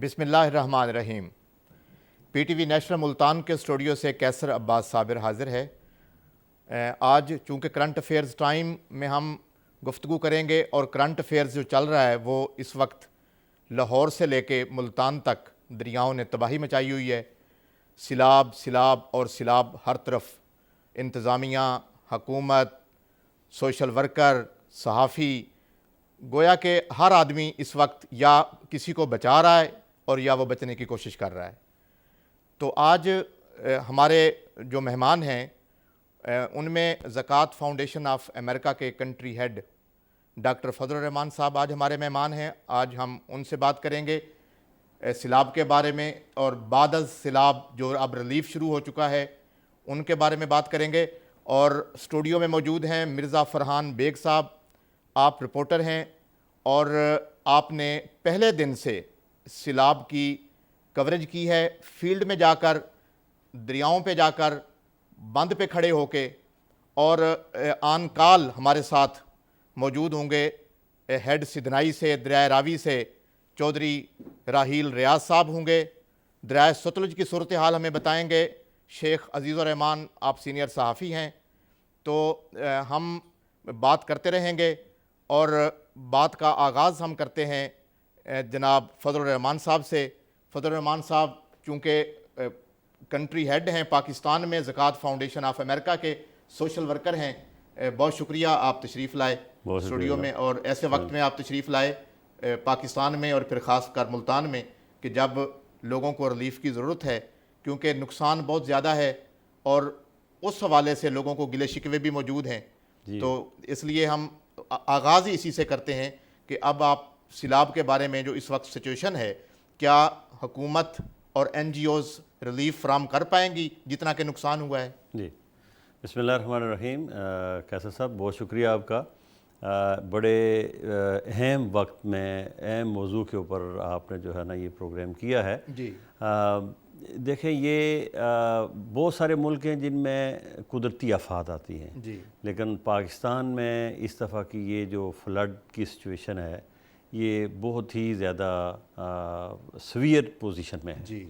بسم اللہ الرحمن الرحیم۔ P T V national Multan کے اسٹوڈیو سے کیسر عباس صابر حاضر ہے۔ آج چونکہ کرنٹ افیئرز ٹائم میں ہم گفتگو کریں گے اور کرنٹ افیئرز جو چل رہا ہے وہ اس وقت لاہور سے لے کے ملتان تک دریاؤں نے تباہی مچائی ہوئی ہے۔ سیلاب اور سیلاب ہر طرف، انتظامیہ، حکومت، سوشل ورکر، صحافی، گویا کہ ہر آدمی اس وقت یا کسی کو بچا رہا ہے اور یا وہ بچنے کی کوشش کر رہا ہے۔ تو آج ہمارے جو مہمان ہیں ان میں زکوٰۃ فاؤنڈیشن آف امریکہ کے کنٹری ہیڈ ڈاکٹر فضل الرحمان صاحب آج ہمارے مہمان ہیں۔ آج ہم ان سے بات کریں گے سیلاب کے بارے میں، اور بعد از سیلاب جو اب ریلیف شروع ہو چکا ہے ان کے بارے میں بات کریں گے۔ اور اسٹوڈیو میں موجود ہیں مرزا فرحان بیگ صاحب، آپ رپورٹر ہیں اور آپ نے پہلے دن سے سیلاب کی کوریج کی ہے، فیلڈ میں جا کر، دریاؤں پہ جا کر، بند پہ کھڑے ہو کے، اور آن کال ہمارے ساتھ موجود ہوں گے ہیڈ سدنائی سے، دریائے راوی سے چودھری راحیل ریاض صاحب ہوں گے۔ دریائے ستلج کی صورتحال ہمیں بتائیں گے شیخ عزیز الرحمان، آپ سینئر صحافی ہیں۔ تو ہم بات کرتے رہیں گے اور بات کا آغاز ہم کرتے ہیں جناب فضل الرحمان صاحب سے۔ فضل الرحمان صاحب چونکہ کنٹری ہیڈ ہیں پاکستان میں زکوٰۃ فاؤنڈیشن آف امریکہ کے، سوشل ورکر ہیں، بہت شکریہ آپ تشریف لائے اسٹوڈیو میں، اور ایسے وقت میں آپ تشریف لائے پاکستان میں اور پھر خاص کر ملتان میں کہ جب لوگوں کو ریلیف کی ضرورت ہے، کیونکہ نقصان بہت زیادہ ہے اور اس حوالے سے لوگوں کو گلے شکوے بھی موجود ہیں۔ تو اس لیے ہم آغاز ہی اسی سے کرتے ہیں کہ اب آپ سیلاب کے بارے میں جو اس وقت سچویشن ہے، کیا حکومت اور این جی اوز ریلیف فراہم کر پائیں گی جتنا کہ نقصان ہوا ہے؟ جی، بسم اللہ الرحمن الرحیم۔ کیسر صاحب بہت شکریہ آپ کا، بڑے اہم وقت میں اہم موضوع کے اوپر آپ نے جو ہے نا یہ پروگرام کیا ہے۔ جی دیکھیں، یہ بہت سارے ملک ہیں جن میں قدرتی آفات آتی ہیں، جی لیکن پاکستان میں اس دفعہ کی یہ جو فلڈ کی سچویشن ہے یہ بہت ہی زیادہ سویئر پوزیشن میں ہے۔ جی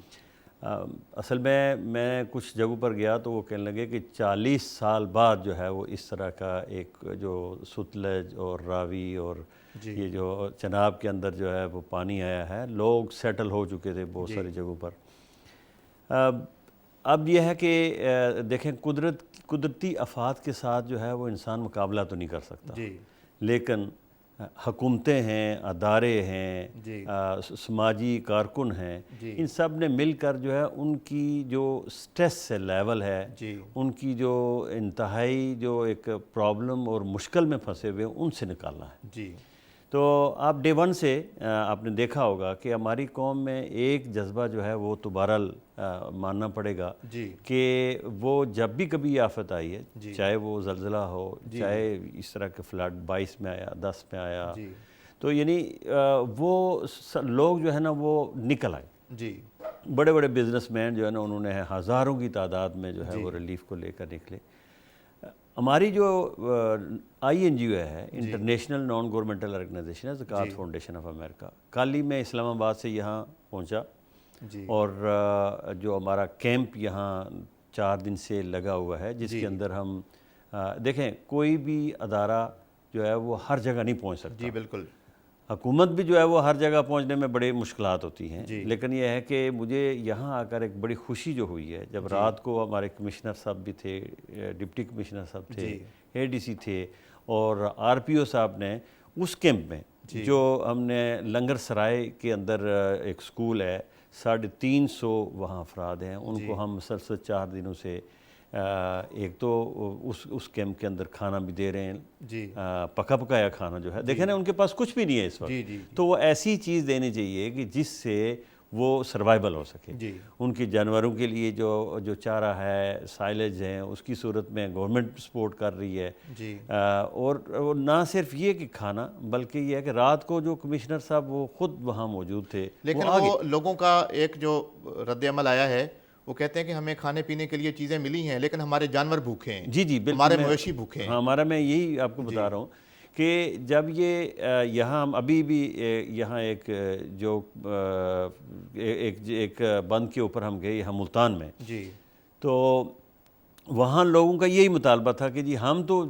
اصل میں کچھ جگہوں پر گیا تو وہ کہنے لگے کہ 40 سال بعد جو ہے وہ اس طرح کا ایک جو ستلج اور راوی اور یہ جو چناب کے اندر جو ہے وہ پانی آیا ہے، لوگ سیٹل ہو چکے تھے بہت ساری جگہوں پر۔ اب یہ ہے کہ دیکھیں، قدرتی آفات کے ساتھ جو ہے وہ انسان مقابلہ تو نہیں کر سکتا، لیکن حکومتیں ہیں، ادارے ہیں، سماجی کارکن ہیں، ان سب نے مل کر جو ہے ان کی جو سٹریس سے لیول ہے، ان کی جو انتہائی جو ایک پرابلم اور مشکل میں پھنسے ہوئے ان سے نکالنا ہے۔ تو آپ ڈے ون سے آپ نے دیکھا ہوگا کہ ہماری قوم میں ایک جذبہ جو ہے وہ تو بہرحال ماننا پڑے گا کہ وہ جب بھی کبھی آفت آئی ہے، چاہے وہ زلزلہ ہو، چاہے اس طرح کے فلڈ 22 میں آیا، 10 میں آیا، تو یعنی وہ لوگ جو ہے نا وہ نکل آئے۔ بڑے بڑے بزنس مین جو ہے نا انہوں نے ہزاروں کی تعداد میں جو ہے وہ ریلیف کو لے کر نکلے۔ ہماری جو آئی این جی او ہے، انٹرنیشنل نان گورنمنٹل آرگنائزیشن ہے، زکوٰۃ فاؤنڈیشن آف امریکہ، کل ہی میں اسلام آباد سے یہاں پہنچا، اور جو ہمارا کیمپ یہاں 4 دن سے لگا ہوا ہے، جس کے اندر ہم دیکھیں کوئی بھی ادارہ جو ہے وہ ہر جگہ نہیں پہنچ سکتا۔ بالکل، حکومت بھی جو ہے وہ ہر جگہ پہنچنے میں بڑی مشکلات ہوتی ہیں، لیکن یہ ہے کہ مجھے یہاں آ کر ایک بڑی خوشی جو ہوئی ہے، جب رات کو ہمارے کمشنر صاحب بھی تھے، ڈپٹی کمشنر صاحب تھے، اے ڈی سی تھے، اور آر پی او صاحب نے اس کیمپ میں جو ہم نے لنگر سرائے کے اندر ایک سکول ہے، 350 وہاں افراد ہیں، ان کو ہم مسلسل 4 دنوں سے ایک تو اس کیمپ کے اندر کھانا بھی دے رہے ہیں، پکا پکایا کھانا جو ہے، دیکھیں نا ان کے پاس کچھ بھی نہیں ہے اس وقت، تو وہ ایسی چیز دینی چاہیے کہ جس سے وہ سروائیول ہو سکے۔ ان کی جانوروں کے لیے جو چارہ ہے، سائلج ہیں، اس کی صورت میں گورنمنٹ سپورٹ کر رہی ہے، اور نہ صرف یہ کہ کھانا، بلکہ یہ ہے کہ رات کو جو کمشنر صاحب وہ خود وہاں موجود تھے، لیکن وہ لوگوں کا ایک جو رد عمل آیا ہے وہ کہتے ہیں کہ ہمیں کھانے پینے کے لیے چیزیں ملی ہیں لیکن ہمارے جانور بھوکے ہیں، ہمارے مویشی بھوکے ہیں۔ ہمارا میں یہی آپ کو بتا رہا ہوں کہ جب یہ یہاں ہم ابھی بھی یہاں ایک جو ایک بند کے اوپر ہم گئے یہاں ملتان میں، جی تو وہاں لوگوں کا یہی مطالبہ تھا کہ جی ہم تو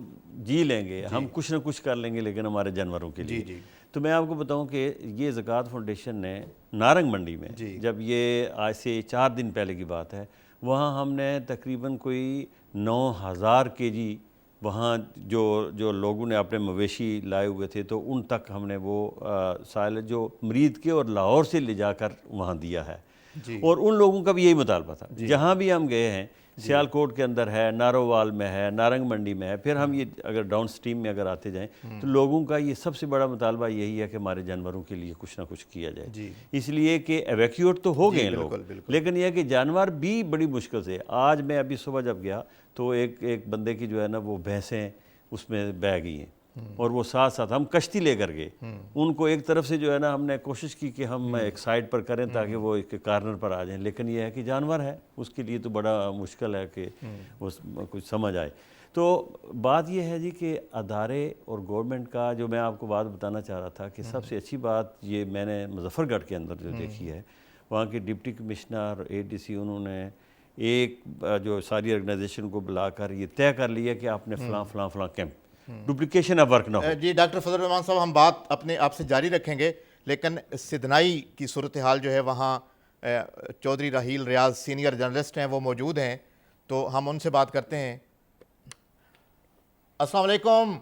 جی لیں گے، ہم کچھ نہ کچھ کر لیں گے لیکن ہمارے جانوروں کے لیے. جی تو میں آپ کو بتاؤں کہ یہ زکوٰۃ فاؤنڈیشن نے نارنگ منڈی میں جب یہ آج سے 4 دن پہلے کی بات ہے، وہاں ہم نے تقریباً کوئی 9,000 kg وہاں جو لوگوں نے اپنے مویشی لائے ہوئے تھے تو ان تک ہم نے وہ سائل جو مرید کے اور لاہور سے لے جا کر وہاں دیا ہے. اور ان لوگوں کا بھی یہی مطالبہ تھا. جہاں بھی ہم گئے ہیں، سیالکوٹ کے اندر ہے، نارووال میں ہے، نارنگ منڈی میں ہے، پھر ہم یہ اگر ڈاؤن سٹریم میں اگر آتے جائیں تو لوگوں کا یہ سب سے بڑا مطالبہ یہی ہے کہ ہمارے جانوروں کے لیے کچھ نہ کچھ کیا جائے. اس لیے کہ ایویکیوٹ تو ہو گئے ہیں لوگ، لیکن یہ کہ جانور بھی بڑی مشکل سے. آج میں ابھی صبح جب گیا تو ایک بندے کی جو ہے نا وہ بھینسیں اس میں بہہ گئی ہیں، اور وہ ساتھ ساتھ ہم کشتی لے کر گئے ان کو. ایک طرف سے جو ہے نا ہم نے کوشش کی کہ ہم ایک سائڈ پر کریں تاکہ وہ ایک کارنر پر آ جائیں، لیکن یہ ہے کہ جانور ہے، اس کے لیے تو بڑا مشکل ہے کہ اس کچھ سمجھ آئے. تو بات یہ ہے جی کہ ادارے اور گورنمنٹ کا جو میں آپ کو بات بتانا چاہ رہا تھا کہ سب سے اچھی بات یہ میں نے مظفر گڑھ کے اندر جو دیکھی ہے، وہاں کے ڈپٹی کمشنر ADC انہوں نے ایک جو ساری آرگنائزیشن کو بلا کر یہ طے کر لیا کہ آپ نے فلاں فلاں فلاں کیمپ ڈپلیکیشن آف ورک نہ ہو. جی ڈاکٹر فضل الرحمان صاحب، ہم بات اپنے آپ سے جاری رکھیں گے، لیکن سدنائی کی صورتحال جو ہے وہاں چودھری راحیل ریاض سینئر جرنلسٹ ہیں، وہ موجود ہیں، تو ہم ان سے بات کرتے ہیں. السلام علیکم.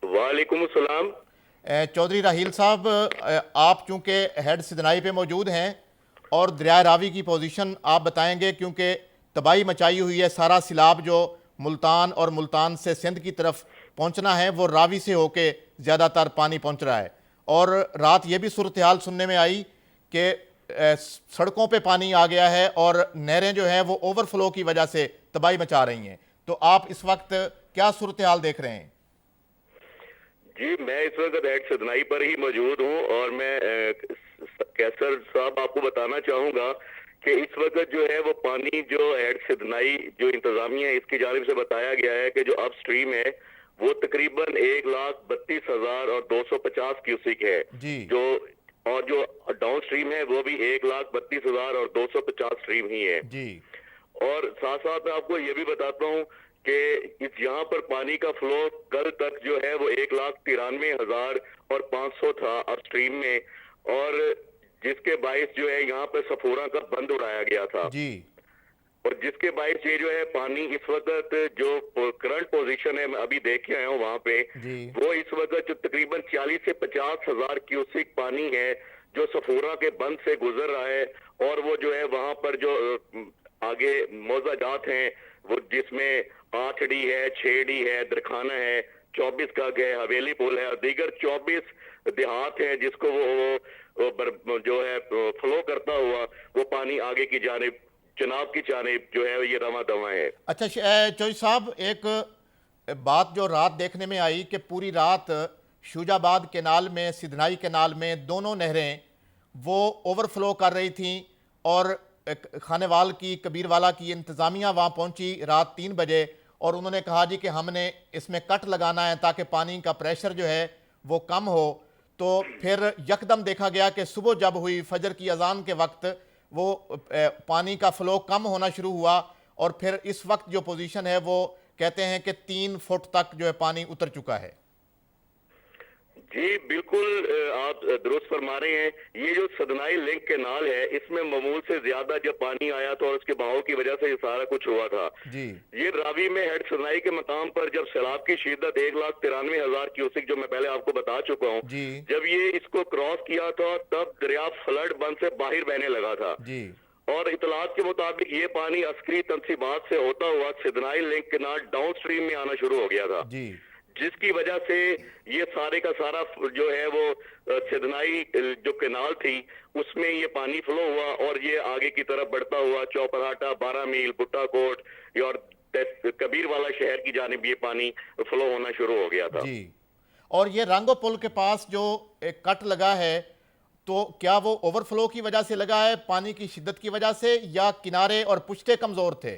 وعلیکم السلام. چودھری راحیل صاحب، آپ چونکہ ہیڈ سدنائی پہ موجود ہیں اور دریائے راوی کی پوزیشن آپ بتائیں گے، کیونکہ تباہی مچائی ہوئی ہے. سارا سیلاب جو ملتان اور ملتان سے سندھ کی طرف پہنچنا ہے وہ راوی سے ہو کے زیادہ تر پانی پہنچ رہا ہے. اور رات یہ بھی صورتحال سننے میں آئی کہ سڑکوں پہ پانی آ گیا ہے اور نہریں جو ہیں وہ اوور فلو کی وجہ سے تباہی مچا رہی ہیں. تو آپ اس وقت کیا صورتحال دیکھ رہے ہیں؟ جی میں اس وقت ہیڈ سدنائی پر ہی موجود ہوں، اور میں کیسر صاحب آپ کو بتانا چاہوں گا کہ اس وقت جو ہے وہ پانی جو ہیڈ سدنائی جو انتظامیہ ہے اس کی جانب سے بتایا گیا ہے کہ جو اپ سٹریم ہے وہ تقریباً 1,32,250 کیوسک ہے، جو اور جو ڈاؤن سٹریم ہے وہ بھی 1,32,250 سٹریم ہی ہے. اور ساتھ ساتھ میں آپ کو یہ بھی بتاتا ہوں کہ یہاں پر پانی کا فلو کل تک جو ہے وہ 1,93,500 تھا اپ سٹریم میں، اور جس کے باعث جو ہے یہاں پہ سفورہ کا بند اڑایا گیا تھا، اور جس کے باعث یہ جو ہے پانی اس وقت جو کرنٹ پوزیشن ہے میں ابھی دیکھ کے آیا ہوں وہاں پہ، وہ اس وقت جو تقریباً 40 سے 50 ہزار کیوسک پانی ہے جو سفورہ کے بند سے گزر رہا ہے. اور وہ جو ہے وہاں پر جو آگے موضع جات ہیں وہ جس میں 8D ہے، 6D ہے، درخانہ ہے، 24 کا ہے، حویلی پول ہے، اور دیگر 24 دیہات ہیں جس کو وہ جو ہے فلو کرتا ہوا وہ پانی آگے کی جانب چناب کی جانب جو ہے یہ رواں دواں ہے. اچھا چوئی صاحب، ایک بات جو رات دیکھنے میں آئی کہ پوری رات شوج آباد کینال میں، سدنائی کینال میں دونوں نہریں وہ اوور فلو کر رہی تھیں، اور خانے وال کی، کبیر والا کی انتظامیہ وہاں پہنچی رات 3 بجے اور انہوں نے کہا جی کہ ہم نے اس میں کٹ لگانا ہے تاکہ پانی کا پریشر جو ہے وہ کم ہو. تو پھر یکدم دیکھا گیا کہ صبح جب ہوئی فجر کی اذان کے وقت وہ پانی کا فلو کم ہونا شروع ہوا، اور پھر اس وقت جو پوزیشن ہے وہ کہتے ہیں کہ 3 فٹ تک جو ہے پانی اتر چکا ہے. جی بالکل آپ درست فرما رہے ہیں. یہ جو سدنائی لنک کینال ہے اس میں معمول سے زیادہ جب پانی آیا تو اور اس کے بہاؤ کی وجہ سے یہ سارا کچھ ہوا تھا. یہ راوی میں ہیڈ سدنائی کے مقام پر جب سیلاب کی شدت 1,93,000 کیوسک جو میں پہلے آپ کو بتا چکا ہوں، جب یہ اس کو کراس کیا تھا تب دریا فلڈ بند سے باہر بہنے لگا تھا. اور اطلاعات کے مطابق یہ پانی عسکری تنصیبات سے ہوتا ہوا سدنائی لنک کینال ڈاؤن سٹریم میں آنا شروع ہو گیا تھا، جس کی وجہ سے یہ سارے کا سارا جو ہے وہ سدنائی جو کینال تھی اس میں یہ پانی فلو ہوا اور یہ آگے کی طرف بڑھتا ہوا چوپراٹا، 12 میل، بھٹا کوٹ اور کبیر والا شہر کی جانب یہ پانی فلو ہونا شروع ہو گیا تھا. اور یہ رانگو پل کے پاس جو ایک کٹ لگا ہے تو کیا وہ اوور فلو کی وجہ سے لگا ہے، پانی کی شدت کی وجہ سے، یا کنارے اور پشتے کمزور تھے؟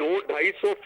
200-250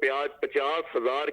50,000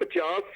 50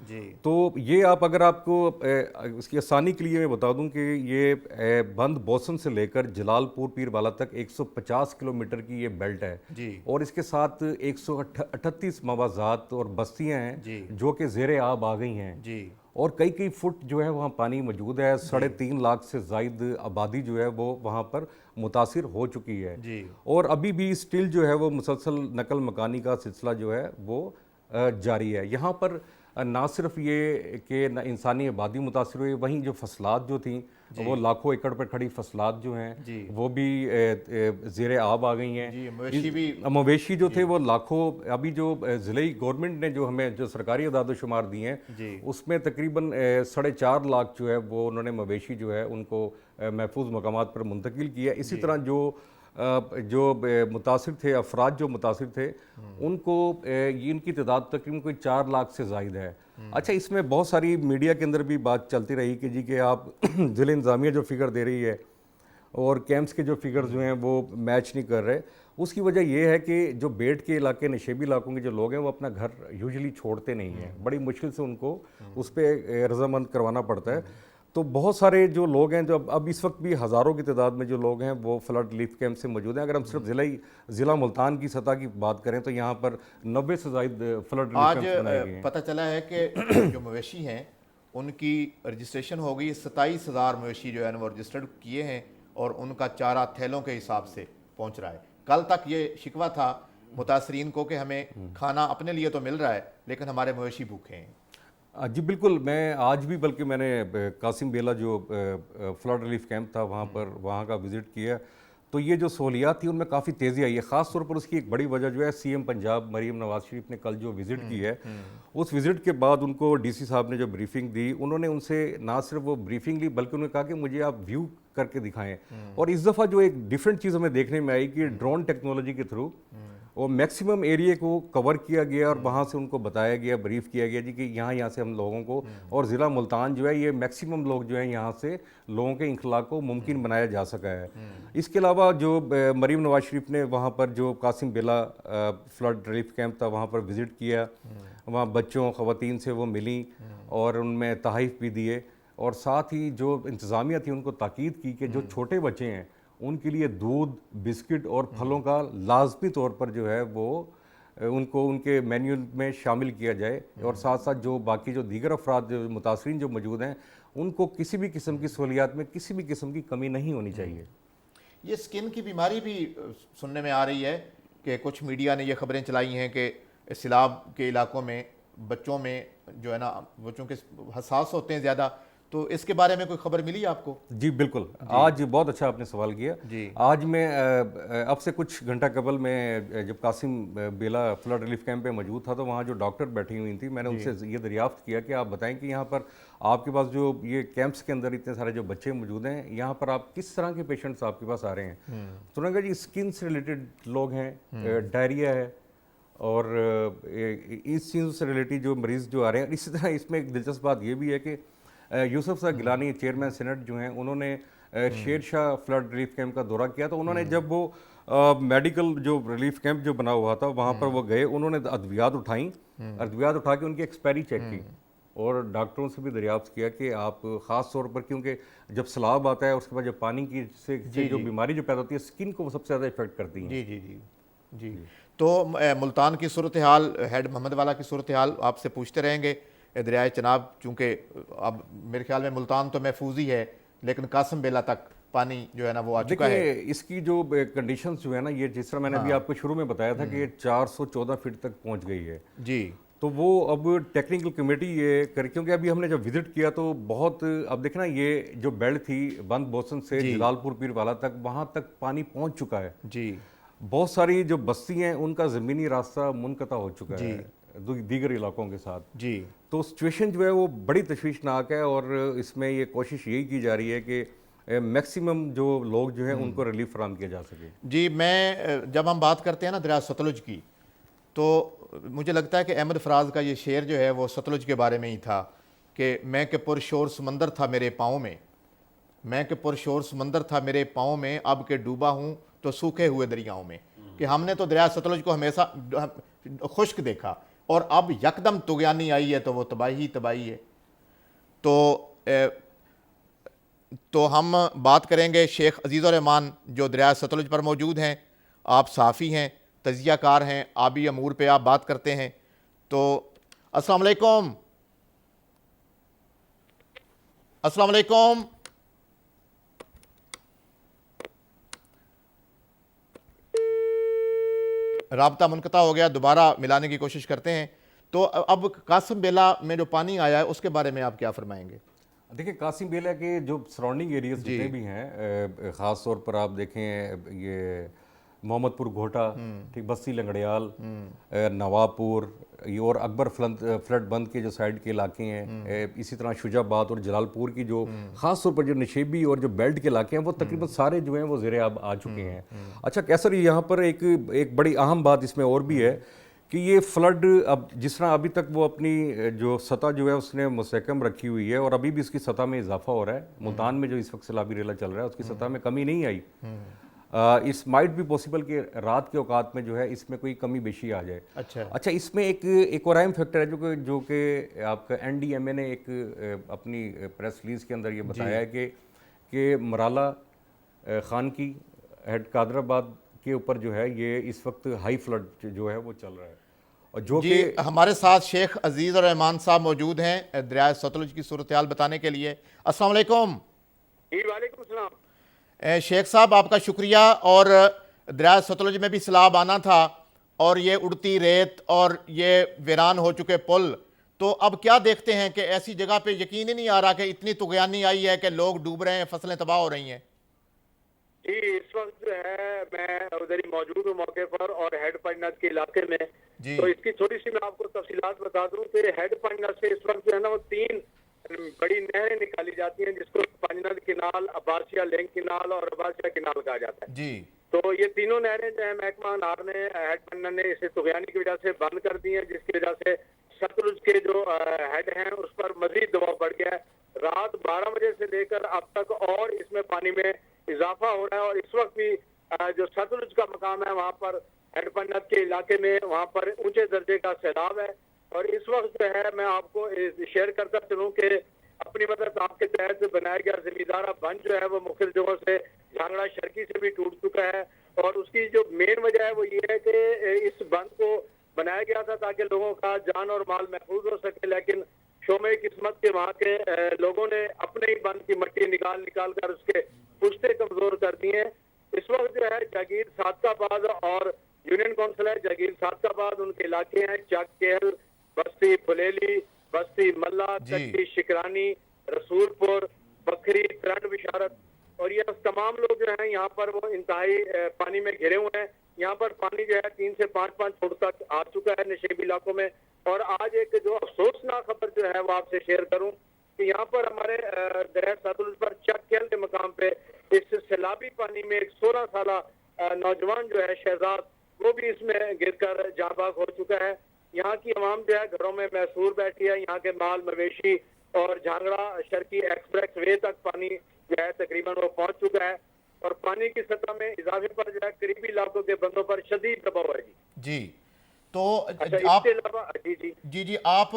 جی تو یہ آپ اگر آپ کو اس کی آسانی کے لیے میں بتا دوں کہ یہ بند بوسن سے لے کر جلال پور پیر والا تک 150 کلومیٹر کی یہ بیلٹ ہے، جی اور اس کے ساتھ 138 مواضعات اور بستیاں ہیں جی جو کہ زیر آب آ گئی ہیں، جی اور کئی فٹ جو ہے وہاں پانی موجود ہے، 3.5 لاکھ سے زائد آبادی جو ہے وہ وہاں پر متاثر ہو چکی ہے، جی اور ابھی بھی اسٹل جو ہے وہ مسلسل نقل مکانی کا سلسلہ جو ہے وہ جاری ہے۔ یہاں پر نہ صرف یہ کہ انسانی آبادی متاثر ہوئی، وہیں جو فصلات جو تھیں وہ لاکھوں ایکڑ پر کھڑی فصلات جو ہیں جی وہ بھی زیر آب آ گئی ہیں۔ جی مویشی بھی مویشی جو تھے وہ لاکھوں، ابھی جو ضلعی گورنمنٹ نے جو ہمیں جو سرکاری اعداد و شمار دیے ہیں جی اس میں تقریباً 4.5 لاکھ جو ہے وہ انہوں نے مویشی جو ہے ان کو محفوظ مقامات پر منتقل کیا۔ اسی طرح جو متاثر تھے، افراد جو متاثر تھے، ان کو ان کی تعداد تقریباً کوئی 4 لاکھ سے زائد ہے۔ اچھا، اس میں بہت ساری میڈیا کے اندر بھی بات چلتی رہی کہ جی کہ آپ ضلع انتظامیہ جو فگر دے رہی ہے اور کیمپس کے جو فگرز جو ہیں وہ میچ نہیں کر رہے۔ اس کی وجہ یہ ہے کہ جو بیٹ کے علاقے، نشیبی علاقوں کے جو لوگ ہیں وہ اپنا گھر یوزلی چھوڑتے نہیں ہیں، بڑی مشکل سے ان کو اس پہ رضامند کروانا پڑتا ہے۔ تو بہت سارے جو لوگ ہیں، جو اب اس وقت بھی ہزاروں کی تعداد میں جو لوگ ہیں وہ فلڈ ریلیف کیمپ سے موجود ہیں۔ اگر ہم صرف ضلع ملتان کی سطح کی بات کریں تو یہاں پر 90 سے زائد فلڈ ریلیف آج کیمپس بنائے گئے ہیں۔ پتہ چلا ہے کہ جو مویشی ہیں ان کی رجسٹریشن ہو گئی، 27,000 مویشی جو ہے وہ رجسٹرڈ کیے ہیں، اور ان کا چارہ تھیلوں کے حساب سے پہنچ رہا ہے۔ کل تک یہ شکوہ تھا متاثرین کو کہ ہمیں کھانا اپنے لیے تو مل رہا ہے لیکن ہمارے مویشی بھوکے ہیں۔ جی بالکل، میں آج بھی بلکہ میں نے قاسم بیلا جو فلڈ ریلیف کیمپ تھا وہاں کا وزٹ کیا، تو یہ جو سہولیات تھی ان میں کافی تیزی آئی ہے۔ خاص طور پر اس کی ایک بڑی وجہ جو ہے سی ایم پنجاب مریم نواز شریف نے کل جو وزٹ کی ہے، اس وزٹ کے بعد ان کو ڈی سی صاحب نے جو بریفنگ دی، انہوں نے ان سے نہ صرف وہ بریفنگ لی بلکہ انہوں نے کہا کہ مجھے آپ ویو کر کے دکھائیں۔ اور اس دفعہ جو ایک ڈیفرنٹ چیز ہمیں دیکھنے میں آئی کہ ڈرون ٹیکنالوجی کے تھرو وہ میکسیمم ایریے کو کور کیا گیا اور وہاں سے ان کو بتایا گیا، بریف کیا گیا جی کہ یہاں سے ہم لوگوں کو، اور ضلع ملتان جو ہے یہ میکسیمم لوگ جو ہیں یہاں سے لوگوں کے انخلاء کو ممکن بنایا جا سکا ہے۔ اس کے علاوہ جو مریم نواز شریف نے وہاں پر جو قاسم بیلا فلڈ ریلیف کیمپ تھا وہاں پر وزٹ کیا، وہاں بچوں خواتین سے وہ ملیں اور ان میں تحائف بھی دیے، اور ساتھ ہی جو انتظامیہ تھی ان کو تاکید کی کہ جو چھوٹے بچے ہیں ان کے لیے دودھ، بسکٹ اور پھلوں کا لازمی طور پر جو ہے وہ ان کو ان کے مینیو میں شامل کیا جائے، اور ساتھ ساتھ جو باقی جو دیگر افراد جو متاثرین جو موجود ہیں ان کو کسی بھی قسم کی سہولیات میں کسی بھی قسم کی کمی نہیں ہونی چاہیے۔ یہ سکن کی بیماری بھی سننے میں آ رہی ہے کہ کچھ میڈیا نے یہ خبریں چلائی ہیں کہ سیلاب کے علاقوں میں بچوں میں جو ہے نا، بچوں کے حساس ہوتے ہیں زیادہ، تو اس کے بارے میں کوئی خبر ملی آپ کو؟ جی بالکل، آج بہت اچھا آپ نے سوال کیا۔ جی آج میں اب سے کچھ گھنٹہ قبل میں جب قاسم بیلا فلڈ ریلیف کیمپ پہ موجود تھا تو وہاں جو ڈاکٹر بیٹھی ہوئی تھی، میں نے ان سے یہ دریافت کیا کہ آپ بتائیں کہ یہاں پر آپ کے پاس جو یہ کیمپس کے اندر اتنے سارے جو بچے موجود ہیں، یہاں پر آپ کس طرح کے پیشنٹس آپ کے پاس آ رہے ہیں؟ تو انہوں نے کہا جی اسکن سے ریلیٹڈ لوگ ہیں، ڈائریا ہے، اور اس چیزوں سے ریلیٹڈ جو مریض جو آ رہے ہیں۔ اسی طرح اس میں ایک دلچسپ بات یہ بھی ہے کہ یوسف صاحب گیلانی چیئرمین سینٹ جو ہیں، انہوں نے Sher Shah flood relief camp کا دورہ کیا، تو انہوں نے جب وہ میڈیکل جو ریلیف کیمپ جو بنا ہوا تھا وہاں پر وہ گئے، انہوں نے ادویات اٹھائیں، ادویات اٹھا کے ان کی ایکسپائری چیک کی، اور ڈاکٹروں سے بھی دریافت کیا کہ آپ خاص طور پر، کیونکہ جب سیلاب آتا ہے اس کے بعد جب پانی کی سے جو بیماری جو پیدا ہوتی ہے اسکن کو سب سے زیادہ افیکٹ کرتی ہیں۔ جی جی جی جی تو ملتان کی صورتحال، ہیڈ محمد والا کی صورتحال آپ سے پوچھتے رہیں گے۔ دریائے چناب چونکہ اب میرے خیال میں ملتان تو محفوظ ہی ہے، لیکن قاسم بیلا تک پانی جو ہے نا وہ آ چکا ہے۔ دیکھیں اس کی جو کنڈیشنز جو ہے نا، یہ جس طرح میں نے ابھی آپ کو شروع میں بتایا تھا کہ 414 فٹ تک پہنچ گئی ہے، جی تو وہ اب ٹیکنیکل کمیٹی یہ کیونکہ ابھی ہم نے جب وزٹ کیا تو بہت، اب دیکھنا یہ جو بیلٹ تھی بند بوسن سے جلال پور پیر والا تک، وہاں تک پانی پہنچ چکا ہے۔ جی بہت ساری جو بستی ہیں ان کا زمینی راستہ منقطع ہو چکا ہے دیگر علاقوں کے ساتھ۔ جی تو سچویشن جو ہے وہ بڑی تشویشناک ہے، اور اس میں یہ کوشش یہی کی جا رہی ہے کہ میکسیمم جو لوگ جو ہیں ان کو ریلیف فراہم کیا جا سکے۔ جی میں جب ہم بات کرتے ہیں نا دریا ستلج کی، تو مجھے لگتا ہے کہ احمد فراز کا یہ شعر جو ہے وہ ستلج کے بارے میں ہی تھا کہ میں کہ پرشور سمندر تھا میرے پاؤں میں، میں کہ پرشور سمندر تھا میرے پاؤں میں، اب کہ ڈوبا ہوں تو سوکھے ہوئے دریاؤں میں۔ کہ ہم نے تو دریا ستلج کو ہمیشہ خشک دیکھا، اور اب یکدم طغیانی آئی ہے تو وہ تباہی تباہی ہے. تو ہم بات کریں گے شیخ عزیز الرحمان جو دریائے ستلج پر موجود ہیں. آپ صحافی ہیں, تجزیہ کار ہیں, آبی امور پہ آپ بات کرتے ہیں. تو السلام علیکم. السلام علیکم. رابطہ منقطع ہو گیا, دوبارہ ملانے کی کوشش کرتے ہیں. تو اب قاسم بیلا میں جو پانی آیا ہے اس کے بارے میں آپ کیا فرمائیں گے؟ دیکھیں قاسم بیلا کے جو سراؤنڈنگ ایریاز جتنے بھی ہیں, خاص طور پر آپ دیکھیں یہ محمد پور گھوٹا, ٹھیک, بستی لنگڑیال, نواب پور اور اکبر فلڈ بند کے جو سائڈ کے علاقے ہیں, اسی طرح شجاع آباد اور جلال پور کی جو خاص طور پر جو نشیبی اور جو بیلٹ کے علاقے ہیں وہ تقریباً سارے جو ہیں وہ زیر آب آ چکے ہیں. اچھا کیسر, یہاں پر ایک بڑی اہم بات اس میں اور بھی ہے کہ یہ فلڈ اب جس طرح ابھی تک وہ اپنی جو سطح جو ہے اس نے مستحکم رکھی ہوئی ہے اور ابھی بھی اس کی سطح میں اضافہ ہو رہا ہے. ملتان میں جو اس وقت سیلابی ریلا چل رہا ہے اس کی سطح میں کمی نہیں آئی. اس مائٹ بھی پاسبل کہ رات کے اوقات میں جو ہے اس میں کوئی کمی بیشی آ جائے. اچھا اس میں ایک اور اہم فیکٹر ہے جو کہ آپ کا این ڈی ایم اے نے ایک اپنی پریس ریلیز کے اندر یہ بتایا ہے کہ مرالا خان کی ہیڈ قادر آباد کے اوپر جو ہے یہ اس وقت ہائی فلڈ جو ہے وہ چل رہا ہے. اور جو جی ہمارے ساتھ شیخ عزیز الرحمان صاحب موجود ہیں دریائے ستلج کی صورتحال بتانے کے لیے. السلام علیکم. جی وعلیکم السلام. شیخ صاحب آپ کا شکریہ. اور دریائے ستلج میں بھی سیلاب آنا تھا اور یہ اڑتی ریت اور یہ ویران ہو چکے پل, تو اب کیا دیکھتے ہیں کہ ایسی جگہ پہ یقین ہی نہیں آ رہا کہ اتنی طغیانی آئی ہے کہ لوگ ڈوب رہے ہیں, فصلیں تباہ ہو رہی ہیں. جی اس وقت جو ہے میں ادھر ہی موجود ہوں موقع پر اور ہیڈ پنجناد کے علاقے میں. تو اس کی چھوٹی سی میں آپ کو تفصیلات بتا دوں کہ ہیڈ پنجناد سے اس وقت جو ہے نا وہ 3 بڑی نہریں نکالی جاتی ہیں جس کو پنجناد کنال, عباسیہ لنک کنال اور عباسیہ کنال کہا جاتا ہے. جی تو یہ تینوں نہریں جو ہے محکمہ نہر نے ہیڈ پنجناد نے اسے طغیانی کی وجہ سے بند کر دی ہیں, جس کی وجہ سے ستلج کے جو ہیڈ ہیں اس پر مزید دباؤ بڑھ گیا ہے. رات 12 بجے سے لے کر اب تک اور اس میں پانی میں اضافہ ہو رہا ہے. اور اس وقت بھی جو ستلج کا مقام ہے وہاں پر ہیڈ پنجناد کے علاقے میں وہاں پر اونچے درجے کا سیلاب ہے. اور اس وقت جو ہے میں آپ کو شیئر کرتا چلوں کہ اپنی مدد آپ کے تحت بنایا گیا زمیندارہ بند جو ہے وہ مختلف جگہوں سے جھانگڑا شرکی سے بھی ٹوٹ چکا ہے. اور اس کی جو مین وجہ ہے وہ یہ ہے کہ اس بند کو بنایا گیا تھا تاکہ لوگوں کا جان اور مال محفوظ ہو سکے, لیکن شومے قسمت کے وہاں کے لوگوں نے اپنے ہی بند کی مٹی نکال کر اس کے پشتے کمزور کر دیے ہیں. اس وقت جو ہے جاگیر صادق آباد اور یونین کونسل ہے جاگیر صادق آباد, ان کے علاقے ہیں چک کیل, بستی پھلیلی, بستی ملا, چکی شکرانی, رسول پور, بکری, کرنڈ بشارت, اور یہ تمام لوگ جو ہیں یہاں پر وہ انتہائی پانی میں گھرے ہوئے ہیں. یہاں پر پانی جو ہے 3 سے 5 فٹ تک آ چکا ہے نشیبی علاقوں میں. اور آج ایک جو افسوسناک خبر جو ہے وہ آپ سے شیئر کروں کہ یہاں پر ہمارے دریائے ستلج پر چک کیل کے مقام پہ اس سیلابی پانی میں ایک 16 سالہ نوجوان جو ہے شہزاد, وہ بھی اس میں گر کر جاں بحق ہو چکا ہے. یہاں کی عوام جو ہے گھروں میں محصور بیٹھی ہے. یہاں کے مال مویشی اور جھانگڑا شرکی ایکسپریس وے تک پانی جو ہے تقریباً وہ پہنچ چکا ہے. اور پانی کی سطح میں اضافے پر جو ہے قریبی علاقوں کے بندوں پر شدید دباؤ ہے. جی تو آپ جی آپ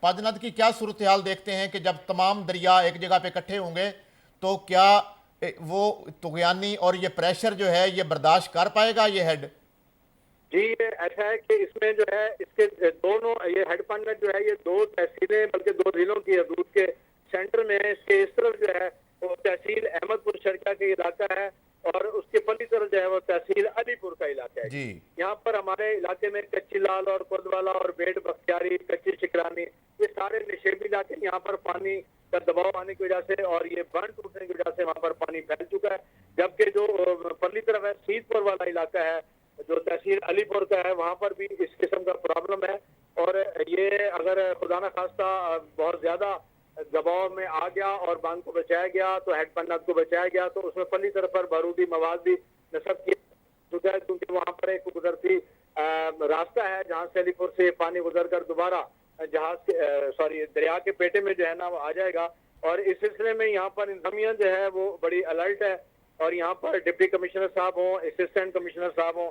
پنجناد کی کیا صورتحال دیکھتے ہیں کہ جب تمام دریا ایک جگہ پہ اکٹھے ہوں گے تو کیا وہ طغیانی اور یہ پریشر جو ہے یہ برداشت کر پائے گا یہ ہیڈ؟ جی یہ ایسا ہے کہ اس میں جو ہے اس کے دونوں یہ ہیڈ پنجناد جو ہے یہ 2 تحصیلیں بلکہ 2 ضلعوں کی حدود کے سینٹر میں ہے. اس کے اس طرف جو ہے وہ تحصیل احمد پور شرکا کا علاقہ ہے اور اس کے پلی طرف جو ہے وہ تحصیل علی پور کا علاقہ ہے. یہاں پر ہمارے علاقے میں کچی لال اور کردوالا اور بیٹ بختیاری, کچی شکرانی, یہ سارے نشیبی علاقے یہاں پر پانی کا دباؤ آنے کی وجہ سے اور یہ بند ٹوٹنے کی وجہ سے وہاں پر پانی پھیل چکا ہے. جبکہ جو پرلی طرف ہے سید پور والا علاقہ ہے جو تحصیل علی پور کا ہے وہاں پر بھی اس قسم کا پرابلم ہے. اور یہ اگر خدا نہ خواستہ بہت زیادہ دباؤ میں آ گیا اور باندھ کو بچایا گیا تو ہیڈ پنجناد کو بچایا گیا تو اس میں پلی طرف پر بارودی مواد بھی نصب کیا چکا ہے, کیونکہ وہاں پر ایک قدرتی راستہ ہے جہاں سے علی پور سے پانی گزر کر دوبارہ دریا کے پیٹے میں جو ہے نا وہ آ جائے گا. اور اس سلسلے میں یہاں پر انتظامیہ جو ہے وہ بڑی الرٹ ہے. اور یہاں پر ڈپٹی کمشنر صاحب ہوں, اسسٹنٹ کمشنر صاحب ہوں,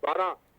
12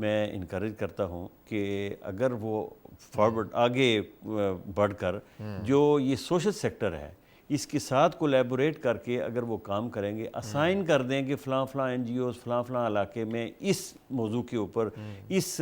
میں انکریج کرتا ہوں کہ اگر وہ فارورڈ آگے بڑھ کر جو یہ سوشل سیکٹر ہے اس کے ساتھ کولیبوریٹ کر کے اگر وہ کام کریں گے، اسائن کر دیں کہ فلاں فلاں این جی اوز فلاں فلاں علاقے میں اس موضوع کے اوپر، اس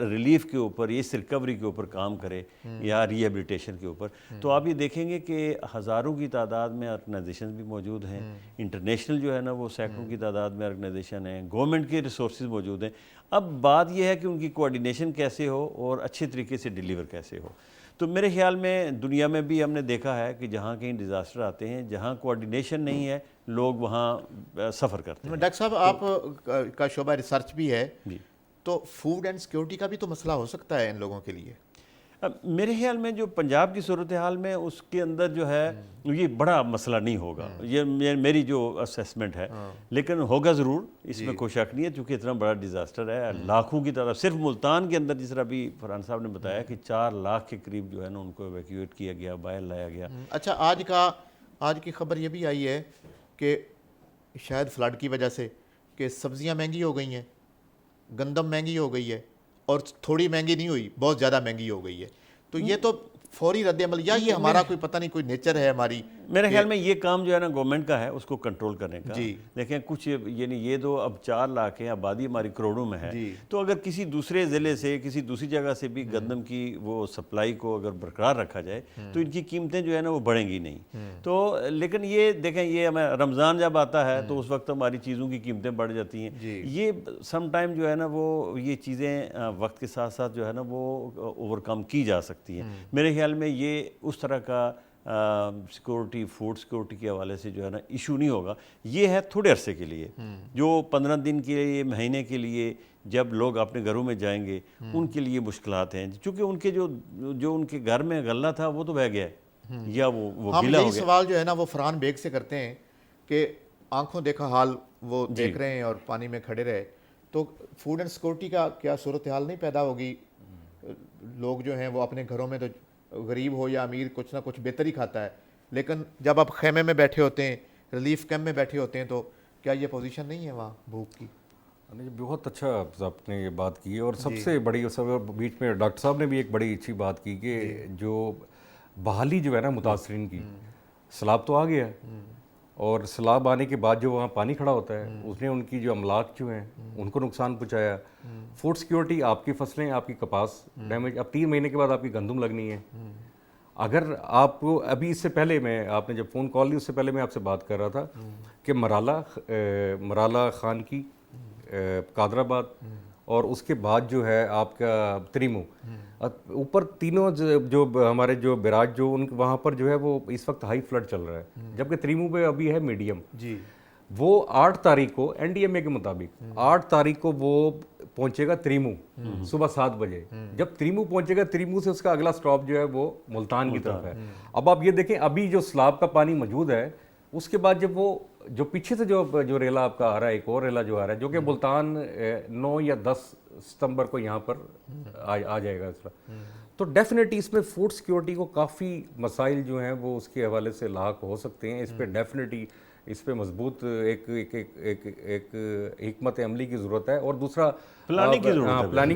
ریلیف کے اوپر، اس ریکوری کے اوپر کام کرے یا ری ہیبلیٹیشن کے اوپر، تو آپ یہ دیکھیں گے کہ ہزاروں کی تعداد میں آرگنائزیشن بھی موجود ہیں، انٹرنیشنل جو ہے نا وہ سینکڑوں کی تعداد میں آرگنائزیشن ہیں، گورنمنٹ کے ریسورسز موجود ہیں۔ اب بات یہ ہے کہ ان کی کوآرڈینیشن کیسے ہو اور اچھے طریقے سے ڈیلیور کیسے ہو۔ تو میرے خیال میں دنیا میں بھی ہم نے دیکھا ہے کہ جہاں کہیں ڈیزاسٹر آتے ہیں، جہاں کوآرڈینیشن نہیں ہے، لوگ وہاں سفر کرتے ہیں۔ ڈاکٹر صاحب آپ کا شعبہ ریسرچ بھی ہے، تو فوڈ اینڈ سیکیورٹی کا بھی تو مسئلہ ہو سکتا ہے ان لوگوں کے لیے؟ میرے خیال میں جو پنجاب کی صورتحال میں اس کے اندر جو ہے یہ بڑا مسئلہ نہیں ہوگا، یہ میری جو اسیسمنٹ ہے، لیکن ہوگا ضرور، اس میں کوئی شک نہیں ہے، چونکہ اتنا بڑا ڈیزاسٹر ہے، لاکھوں کی تعداد، صرف ملتان کے اندر جس طرح بھی فرحان صاحب نے بتایا کہ 4 لاکھ کے قریب جو ہے نا ان کو ایویکیویٹ کیا گیا، باہر لایا گیا۔ اچھا، آج کی خبر یہ بھی آئی ہے کہ شاید فلڈ کی وجہ سے کہ سبزیاں مہنگی ہو گئی ہیں، گندم مہنگی ہو گئی ہے، اور تھوڑی مہنگی نہیں ہوئی، بہت زیادہ مہنگی ہو گئی ہے۔ تو یہ تو فوری رد عمل، یا یہ ہمارا کوئی پتہ نہیں کوئی نیچر ہے ہماری؟ میرے خیال میں یہ کام جو ہے نا گورنمنٹ کا ہے اس کو کنٹرول کرنے کا۔ دیکھیں کچھ یعنی یہ دو اب 4 لاکھ ہیں، آبادی ہماری کروڑوں میں ہے، تو اگر کسی دوسرے ضلع سے، کسی دوسری جگہ سے بھی گندم کی وہ سپلائی کو اگر برقرار رکھا جائے تو ان کی قیمتیں جو ہے نا وہ بڑھیں گی نہیں۔ تو لیکن یہ دیکھیں، یہ ہمیں رمضان جب آتا ہے تو اس وقت ہماری چیزوں کی قیمتیں بڑھ جاتی ہیں۔ یہ سم ٹائم جو ہے نا وہ یہ چیزیں وقت کے ساتھ ساتھ جو ہے نا وہ اوور کم کی جا سکتی ہیں۔ میرے خیال میں یہ اس طرح کا سیکورٹی، فوڈ سیکورٹی کے حوالے سے جو ہے نا ایشو نہیں ہوگا۔ یہ ہے تھوڑے عرصے کے لیے، جو 15 دن کے لیے، مہینے کے لیے جب لوگ اپنے گھروں میں جائیں گے ان کے لیے مشکلات ہیں، چونکہ ان کے جو ان کے گھر میں غلہ تھا وہ تو بہہ گیا ہے یا وہ گیلا ہو گیا۔ ہم یہی سوال جو ہے نا وہ فرحان بیگ سے کرتے ہیں کہ آنکھوں دیکھا حال وہ دیکھ رہے ہیں اور پانی میں کھڑے رہے، تو فوڈ اینڈ سیکورٹی کا کیا صورتحال نہیں پیدا ہوگی؟ لوگ جو ہیں وہ اپنے گھروں میں تو غریب ہو یا امیر کچھ نہ کچھ بہتر ہی کھاتا ہے، لیکن جب آپ خیمے میں بیٹھے ہوتے ہیں، ریلیف کیمپ میں بیٹھے ہوتے ہیں، تو کیا یہ پوزیشن نہیں ہے وہاں بھوک کی؟ بہت اچھا آپ نے یہ بات کی، اور سب سے بڑی بیچ میں ڈاکٹر صاحب نے بھی ایک بڑی اچھی بات کی کہ جو بحالی جو ہے نا متاثرین کی، سیلاب تو آ گیا، اور سیلاب آنے کے بعد جو وہاں پانی کھڑا ہوتا ہے اس نے ان کی جو املاک جو ہیں ان کو نقصان پہنچایا۔ فوڈ سیکیورٹی، آپ کی فصلیں، آپ کی کپاس ڈیمیج، اب 3 مہینے کے بعد آپ کی گندم لگنی ہے۔ اگر آپ کو ابھی اس سے پہلے آپ نے جب فون کال لی اس سے پہلے میں آپ سے بات کر رہا تھا کہ مرالہ خان کی قادر آباد، اور اس کے بعد جو ہے آپ کا تریمو، اوپر تینوں جو ہمارے جو بیراج جو وہاں پر جو ہے وہ اس وقت ہائی فلڈ چل رہا ہے، جبکہ تریمو پہ ابھی ہے میڈیم۔ وہ 8 تاریخ کو این ڈی ایم اے کے مطابق 8 تاریخ کو وہ پہنچے گا تریمو صبح 7 بجے۔ جب تریمو پہنچے گا، تریمو سے اس کا اگلا سٹاپ جو ہے وہ ملتان کی طرف ہے۔ اب آپ یہ دیکھیں، ابھی جو سیلاب کا پانی موجود ہے، اس کے بعد جب وہ جو پیچھے سے جو ریلا آپ کا آ رہا ہے، ایک اور ریلا جو آ رہا ہے جو کہ ملتان 9 یا 10 ستمبر کو یہاں پر آ جائے گا اس طرح، تو ڈیفینیٹلی اس میں فوڈ سیکیورٹی کو کافی مسائل جو ہیں وہ اس کے حوالے سے لاحق ہو سکتے ہیں۔ اس پہ ڈیفینیٹلی اس پہ مضبوط ایک حکمت عملی کی ضرورت ہے، اور دوسرا پلاننگ کی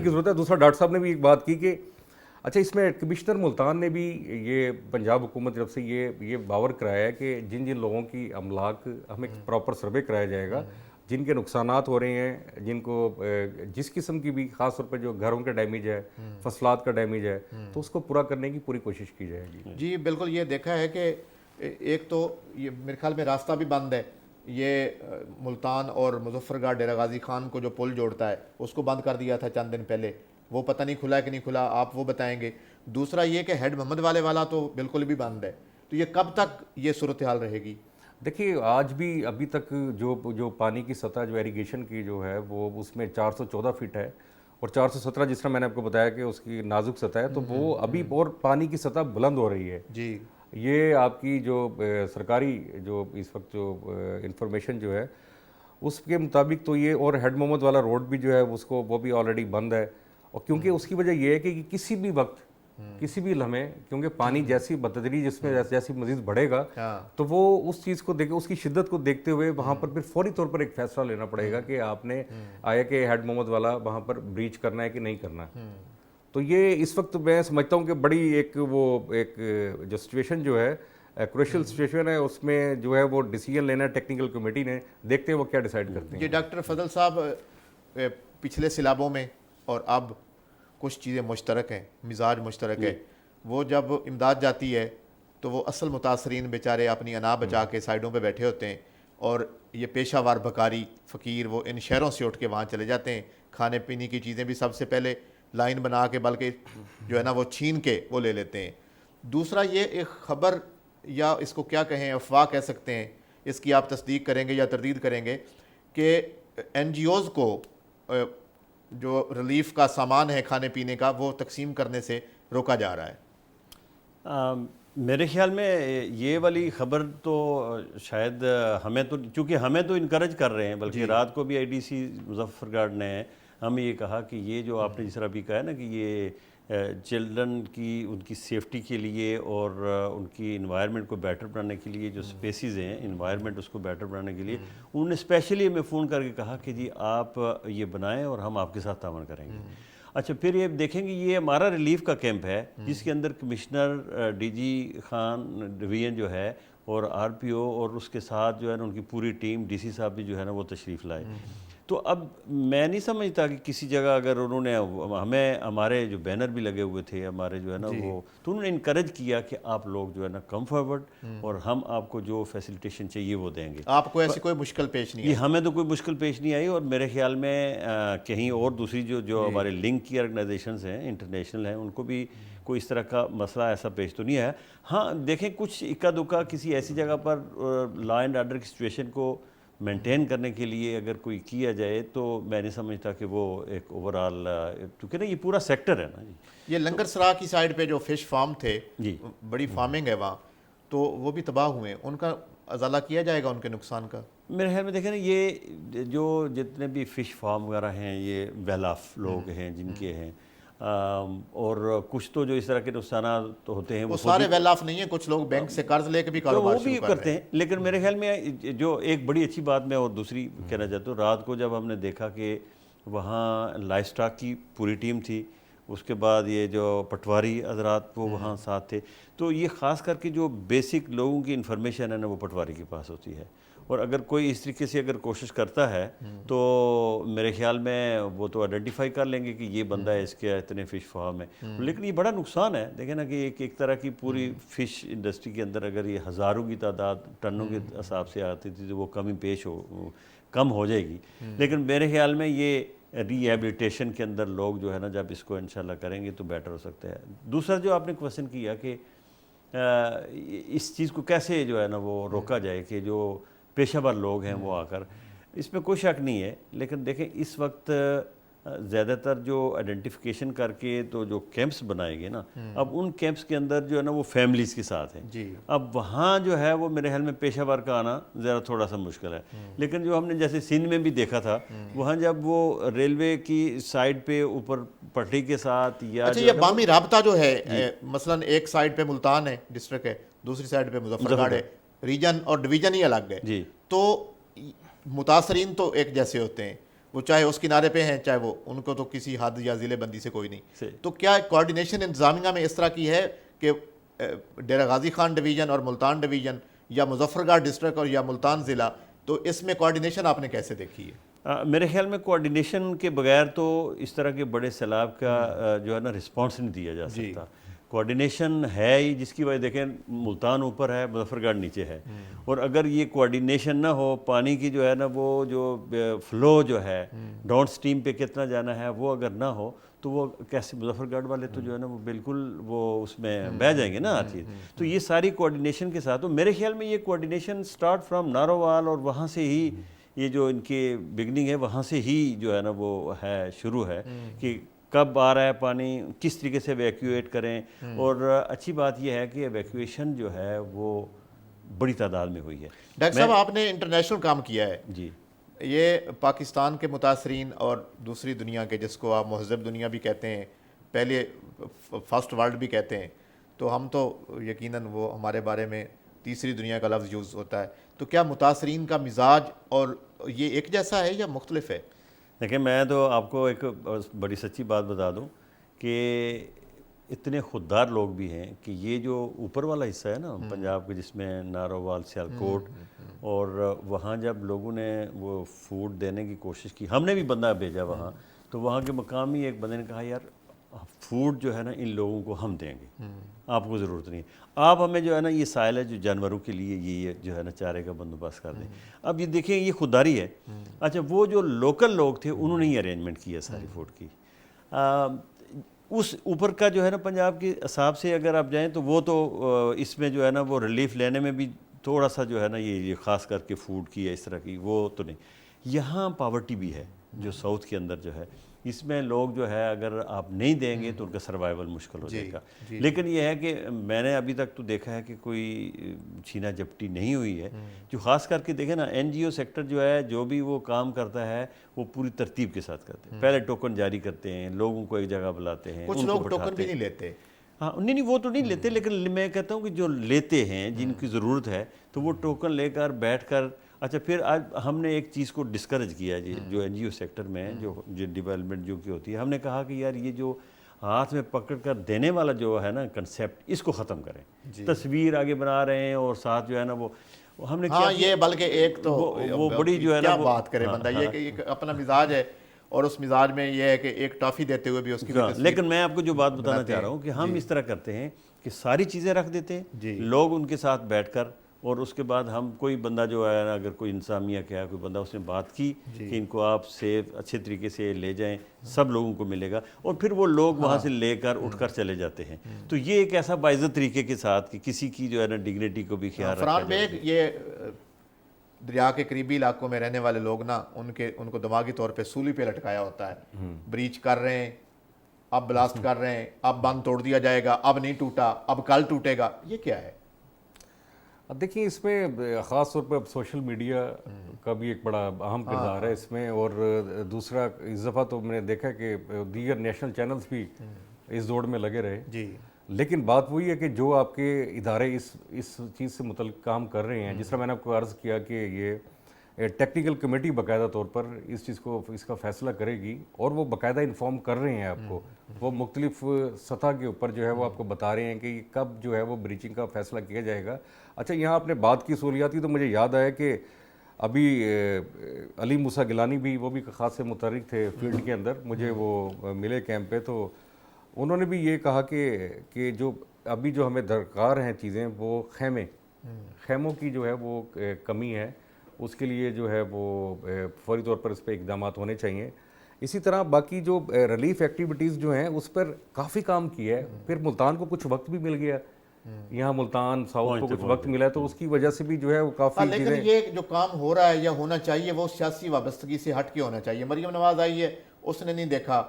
ضرورت ہے۔ دوسرا ڈاکٹر صاحب نے بھی ایک بات کی کہ اچھا، اس میں کمشنر ملتان نے بھی یہ پنجاب حکومت کی طرف سے یہ باور کرایا ہے کہ جن لوگوں کی املاک ہمیں پراپر سروے کرایا جائے گا، جن کے نقصانات ہو رہے ہیں، جن کو جس قسم کی بھی، خاص طور پہ جو گھروں کا ڈیمیج ہے، فصلات کا ڈیمیج ہے، تو اس کو پورا کرنے کی پوری کوشش کی جائے گی۔ جی بالکل، یہ دیکھا ہے کہ ایک تو یہ میرے خیال میں راستہ بھی بند ہے، یہ ملتان اور مظفر گڑھ ڈیرہ غازی خان کو جو پل جوڑتا ہے اس کو بند کر دیا تھا چند دن پہلے، وہ پتہ نہیں کھلا ہے کہ نہیں کھلا، آپ وہ بتائیں گے۔ دوسرا یہ کہ ہیڈ محمد والے والا تو بالکل بھی بند ہے، تو یہ کب تک یہ صورتحال رہے گی؟ دیکھیے، آج بھی ابھی تک جو پانی کی سطح جو ایریگیشن کی جو ہے وہ اس میں 414 فٹ ہے، اور 417 جس طرح میں نے آپ کو بتایا کہ اس کی نازک سطح ہے، تو وہ ابھی اور پانی کی سطح بلند ہو رہی ہے۔ جی، یہ آپ کی جو سرکاری جو اس وقت جو انفارمیشن جو ہے اس کے مطابق تو یہ، اور ہیڈ محمد والا روڈ بھی جو ہے اس کو وہ بھی آلریڈی بند ہے، اور کیونکہ اس کی وجہ یہ ہے کہ کسی بھی وقت کسی بھی لمحے, کیونکہ پانی جیسی بتدریج اس میں جیسی مزید بڑھے گا تو وہ اس چیز کو دیکھ, اس کی شدت کو دیکھتے ہوئے وہاں پر پھر فوری طور پر ایک فیصلہ لینا پڑے گا کہ آپ نے آیا کہ ہیڈ محمد والا وہاں پر بریچ کرنا ہے کہ نہیں کرنا. تو یہ اس وقت میں سمجھتا ہوں کہ بڑی ایک جو سچویشن جو ہے کروشل سچویشن ہے, اس میں جو ہے وہ ڈیسیجن لینا ہے ٹیکنیکل کمیٹی نے, دیکھتے ہیں وہ کیا ڈیسائیڈ کرتے ہیں. جی ڈاکٹر فضل صاحب, پچھلے سیلابوں میں اور اب کچھ چیزیں مشترک ہیں, مزاج مشترک ہے. وہ جب امداد جاتی ہے تو وہ اصل متاثرین بیچارے اپنی انا بچا کے سائڈوں پہ بیٹھے ہوتے ہیں, اور یہ پیشہ وار بھکاری فقیر وہ ان شہروں سے اٹھ کے وہاں چلے جاتے ہیں. کھانے پینے کی چیزیں بھی سب سے پہلے لائن بنا کے بلکہ جو ہے نا وہ چھین کے وہ لے لیتے ہیں. دوسرا یہ ایک خبر یا اس کو کیا کہیں, افواہ کہہ سکتے ہیں, اس کی آپ تصدیق کریں گے یا تردید کریں گے کہ این جی اوز کو جو ریلیف کا سامان ہے کھانے پینے کا وہ تقسیم کرنے سے روکا جا رہا ہے. میرے خیال میں یہ والی خبر تو شاید ہمیں تو, چونکہ ہمیں تو انکریج کر رہے ہیں, بلکہ رات کو بھی I D C Muzaffar guard نے ہمیں یہ کہا کہ یہ جو آپ نے جس طرح بھی کہا ہے نا کہ یہ چلڈرن کی ان کی سیفٹی کے لیے اور ان کی انوائرمنٹ کو بیٹر بنانے کے لیے جو سپیسیز ہیں انوائرمنٹ اس کو بیٹر بنانے کے لیے انہوں نے اسپیشلی ہمیں فون کر کے کہا کہ جی آپ یہ بنائیں اور ہم آپ کے ساتھ تعاون کریں گے. اچھا پھر یہ دیکھیں گے یہ ہمارا ریلیف کا کیمپ ہے جس کے اندر commissioner D G Khan division جو ہے اور آر پی او اور اس کے ساتھ جو ہے نا ان کی پوری ٹیم, ڈی سی صاحب بھی جو ہے نا وہ تشریف لائے. تو اب میں نہیں سمجھتا کہ کسی جگہ اگر انہوں نے ہمیں, ہمارے جو بینر بھی لگے ہوئے تھے ہمارے جو ہے نا وہ, تو انہوں نے انکریج کیا کہ آپ لوگ جو ہے نا کم فارورڈ اور ہم آپ کو جو فیسیلیٹیشن چاہیے وہ دیں گے. آپ کو ایسی کوئی مشکل پیش نہیں آئی؟ ہمیں تو کوئی مشکل پیش نہیں آئی, اور میرے خیال میں کہیں اور دوسری جو ہمارے لنک کی آرگنائزیشنز ہیں انٹرنیشنل ہیں ان کو بھی کوئی اس طرح کا مسئلہ ایسا پیش تو نہیں آیا. ہاں دیکھیں کچھ اکا دکا کسی ایسی جگہ پر لا اینڈ آرڈر کی سچویشن کو مینٹین کرنے کے لیے اگر کوئی کیا جائے تو میں نہیں سمجھتا کہ وہ ایک اوور آل, کیونکہ نا یہ پورا سیکٹر ہے نا جی. یہ لنگر سرا کی سائڈ پہ جو فش فارم تھے جی, بڑی فارمنگ ہے وہاں, تو وہ بھی تباہ ہوئے ہیں, ان کا ازالہ کیا جائے گا ان کے نقصان کا؟ میرے خیال میں دیکھیں نا یہ جو جتنے بھی فش فارم وغیرہ ہیں یہ ویل آف لوگ ہیں جن کے ہیں, اور کچھ تو جو اس طرح کے نقصانات تو ہوتے ہیں وہ سارے ویل آف نہیں ہیں, کچھ لوگ بینک سے قرض لے کے بھی کاروبار شروع کرتے ہیں. لیکن میرے خیال میں جو ایک بڑی اچھی بات میں اور دوسری کہنا چاہتا ہوں, رات کو جب ہم نے دیکھا کہ وہاں لائف سٹاک کی پوری ٹیم تھی, اس کے بعد یہ جو پٹواری حضرات وہ وہاں ساتھ تھے, تو یہ خاص کر کے جو بیسک لوگوں کی انفارمیشن ہے نا وہ پٹواری کے پاس ہوتی ہے, اور اگر کوئی اس طریقے سے اگر کوشش کرتا ہے تو میرے خیال میں وہ تو آئیڈینٹیفائی کر لیں گے کہ یہ بندہ ہے, اس کے اتنے فش فارم ہے. لیکن یہ بڑا نقصان ہے, دیکھیں نا کہ ایک طرح کی پوری فش انڈسٹری کے اندر اگر یہ ہزاروں کی تعداد ٹنوں کے حساب سے آتی تھی تو وہ کم ہو جائے گی. لیکن میرے خیال میں یہ ری ایبلیٹیشن کے اندر لوگ جو ہے نا جب اس کو انشاءاللہ کریں گے تو بیٹر ہو سکتا ہے. دوسرا جو آپ نے کویسچن کیا کہ اس چیز کو کیسے جو ہے نا وہ روکا جائے کہ جو پیشہ ور لوگ ہیں وہ آ کر, اس میں کوئی شک نہیں ہے. لیکن دیکھیں اس وقت زیادہ تر جو آئیڈینٹیفیکیشن کر کے تو جو کیمپس بنائے گئے نا, اب ان کیمپس کے اندر جو ہے نا وہ فیملیز کے ساتھ ہیں. اب وہاں جو ہے وہ میرے خیال میں پیشہ ور کا آنا ذرا تھوڑا سا مشکل ہے. لیکن جو ہم نے جیسے سندھ میں بھی دیکھا تھا, وہاں جب وہ ریلوے کی سائڈ پہ اوپر پٹری کے ساتھ یا اچھا یہ باہمی رابطہ جو ہے مثلا ایک سائڈ پہ ملتان ہے ڈسٹرکٹ ہے, دوسری سائڈ پہ مظفر گڑھ ہے, ریجن اور ڈویژن ہی الگ ہے, تو متاثرین تو ایک جیسے ہوتے ہیں, وہ چاہے اس کنارے پہ ہیں چاہے وہ, ان کو تو کسی حد یا ضلع بندی سے کوئی نہیں. تو کیا کوارڈینیشن انتظامیہ میں اس طرح کی ہے کہ ڈیرہ غازی خان ڈویژن اور ملتان ڈویژن یا مظفر گڑھ ڈسٹرکٹ اور یا ملتان ضلع, تو اس میں کوارڈینیشن آپ نے کیسے دیکھی ہے؟ میرے خیال میں کوارڈینیشن کے بغیر تو اس طرح کے بڑے سیلاب کا جو ہے نا رسپانس نہیں دیا جا سکتا. کوارڈینیشن ہے ہی, جس کی وجہ دیکھیں ملتان اوپر ہے مظفر گڑھ نیچے ہے, اور اگر یہ کوارڈینیشن نہ ہو, پانی کی جو ہے نا وہ جو فلو جو ہے ڈاؤن سٹریم پہ کتنا جانا ہے وہ اگر نہ ہو تو وہ کیسے مظفر گڑھ والے تو جو ہے نا وہ بالکل وہ اس میں بہہ جائیں گے نا ہر چیز. تو یہ ساری کوارڈینیشن کے ساتھ, تو میرے خیال میں یہ کوارڈینیشن سٹارٹ فرام نارووال اور وہاں سے ہی یہ جو ان کی بگننگ ہے وہاں سے ہی جو ہے نا وہ ہے شروع ہے کہ کب آ رہا ہے پانی, کس طریقے سے ایویکویٹ کریں. اور اچھی بات یہ ہے کہ ایویکویشن جو ہے وہ بڑی تعداد میں ہوئی ہے. ڈاکٹر صاحب آپ نے انٹرنیشنل کام کیا ہے, جی یہ پاکستان کے متاثرین اور دوسری دنیا کے, جس کو آپ مہذب دنیا بھی کہتے ہیں, پہلے فرسٹ ورلڈ بھی کہتے ہیں، تو ہم تو یقیناً وہ ہمارے بارے میں تیسری دنیا کا لفظ یوز ہوتا ہے. تو کیا متاثرین کا مزاج اور یہ ایک جیسا ہے یا مختلف ہے؟ دیکھیں میں تو آپ کو ایک بڑی سچی بات بتا دوں کہ اتنے خوددار لوگ بھی ہیں کہ یہ جو اوپر والا حصہ ہے نا پنجاب کے، جس میں نارووال، سیالکوٹ، اور وہاں جب لوگوں نے وہ فوڈ دینے کی کوشش کی، ہم نے بھی بندہ بھیجا وہاں، تو وہاں کے مقامی ایک بندے نے کہا یار فوڈ جو ہے نا ان لوگوں کو ہم دیں گے، آپ کو ضرورت نہیں ہے، آپ ہمیں جو ہے نا یہ سائل ہے جو جانوروں کے لیے یہ جو ہے نا چارے کا بندوبست کر دیں. اب یہ دیکھیں یہ خودداری ہے. اچھا وہ جو لوکل لوگ تھے انہوں نے یہ ارینجمنٹ کیا ساری فوڈ کی. اس اوپر کا جو ہے نا پنجاب کے حساب سے اگر آپ جائیں تو وہ تو اس میں جو ہے نا وہ ریلیف لینے میں بھی تھوڑا سا جو ہے نا یہ خاص کر کے فوڈ کی یا اس طرح کی وہ تو نہیں. یہاں پاورٹی بھی ہے جو ساؤتھ کے اندر جو ہے، اس میں لوگ جو ہے اگر آپ نہیں دیں گے تو ان کا سروائیول مشکل ہو جائے گا. لیکن یہ ہے کہ میں نے ابھی تک تو دیکھا ہے کہ کوئی چھینا جپٹی نہیں ہوئی ہے. جو خاص کر کے دیکھیں نا این جی او سیکٹر جو ہے جو بھی وہ کام کرتا ہے وہ پوری ترتیب کے ساتھ کرتے ہیں. پہلے ٹوکن جاری کرتے ہیں، لوگوں کو ایک جگہ بلاتے ہیں، کچھ لوگ ٹوکن بھی نہیں لیتے. ہاں نہیں وہ تو نہیں لیتے، لیکن میں کہتا ہوں کہ جو لیتے ہیں جن کی ضرورت ہے تو وہ ٹوکن لے کر بیٹھ کر. اچھا پھر آج ہم نے ایک چیز کو ڈسکریج کیا جی جو این جی او سیکٹر میں جو ڈیولپمنٹ جو کی ہوتی ہے، ہم نے کہا کہ یار یہ جو ہاتھ میں پکڑ کر دینے والا جو ہے نا کنسیپٹ اس کو ختم کریں. تصویر آگے بنا رہے ہیں اور ساتھ جو ہے نا وہ ہم نے ہاں یہ بلکہ ایک تو وہ بڑی جو ہے نا کیا بات کرے بندہ، یہ کہ ایک اپنا مزاج ہے اور اس مزاج میں یہ ہے کہ ایک ٹافی دیتے ہوئے بھی اس کی. لیکن میں آپ کو جو بات بتانا چاہ رہا ہوں کہ ہم اس طرح کرتے ہیں کہ ساری چیزیں رکھ دیتے ہیں، لوگ ان کے ساتھ بیٹھ کر، اور اس کے بعد ہم کوئی بندہ جو ہے اگر کوئی انتظامیہ کیا ہے کوئی بندہ اس نے بات کی کہ ان کو آپ سیف اچھے طریقے سے لے جائیں، سب لوگوں کو ملے گا، اور پھر وہ لوگ وہاں سے لے کر اٹھ کر چلے جاتے ہیں. تو یہ ایک ایسا باعزت طریقے کے ساتھ کہ کسی کی جو ہے نا ڈگنیٹی کو بھی خیال رکھا فرحان بیگ، یہ دریا کے قریبی علاقوں میں رہنے والے لوگ نا ان کو دماغی طور پہ سولی پہ لٹکایا ہوتا ہے. بریچ کر رہے ہیں، اب بلاسٹ کر رہے ہیں، اب بند توڑ دیا جائے گا، اب نہیں ٹوٹا، اب کل ٹوٹے گا. یہ کیا ہے؟ اب دیکھیں اس میں خاص طور پہ سوشل میڈیا کا بھی ایک بڑا اہم کردار ہے اس میں، اور دوسرا اس دفعہ تو میں نے دیکھا کہ دیگر نیشنل چینلز بھی اس دوڑ میں لگے رہے. لیکن بات وہی ہے کہ جو آپ کے ادارے اس چیز سے متعلق کام کر رہے ہیں، جس طرح میں نے آپ کو عرض کیا کہ یہ ٹیکنیکل کمیٹی باقاعدہ طور پر اس کا فیصلہ کرے گی، اور وہ باقاعدہ انفارم کر رہے ہیں آپ کو. وہ مختلف سطح کے اوپر جو ہے وہ آپ کو بتا رہے ہیں کہ کب جو ہے وہ بریچنگ کا فیصلہ کیا جائے گا. اچھا یہاں آپ نے بات کی سہولیاتی، تو مجھے یاد آیا کہ ابھی علی موسیٰ گیلانی بھی وہ بھی خاص متحرک تھے فیلڈ کے اندر، مجھے وہ ملے کیمپ پہ، تو انہوں نے بھی یہ کہا کہ جو ابھی جو ہمیں درکار ہیں چیزیں، وہ خیموں کی جو ہے وہ کمی ہے، اس کے لیے جو ہے وہ فوری طور پر اس پہ اقدامات ہونے چاہیے. اسی طرح باقی جو ریلیف ایکٹیویٹیز جو ہیں اس پر کافی کام کیا ہے. پھر ملتان کو کچھ وقت بھی مل گیا، یہاں ملتان ساؤتھ کو کچھ وقت ملا، تو اس کی وجہ سے بھی جو ہے وہ کافی چیزیں. لیکن یہ جو کام ہو رہا ہے یا ہونا چاہیے وہ سیاسی وابستگی سے ہٹ کے ہونا چاہیے. مریم نواز آئی ہے، اس نے نہیں دیکھا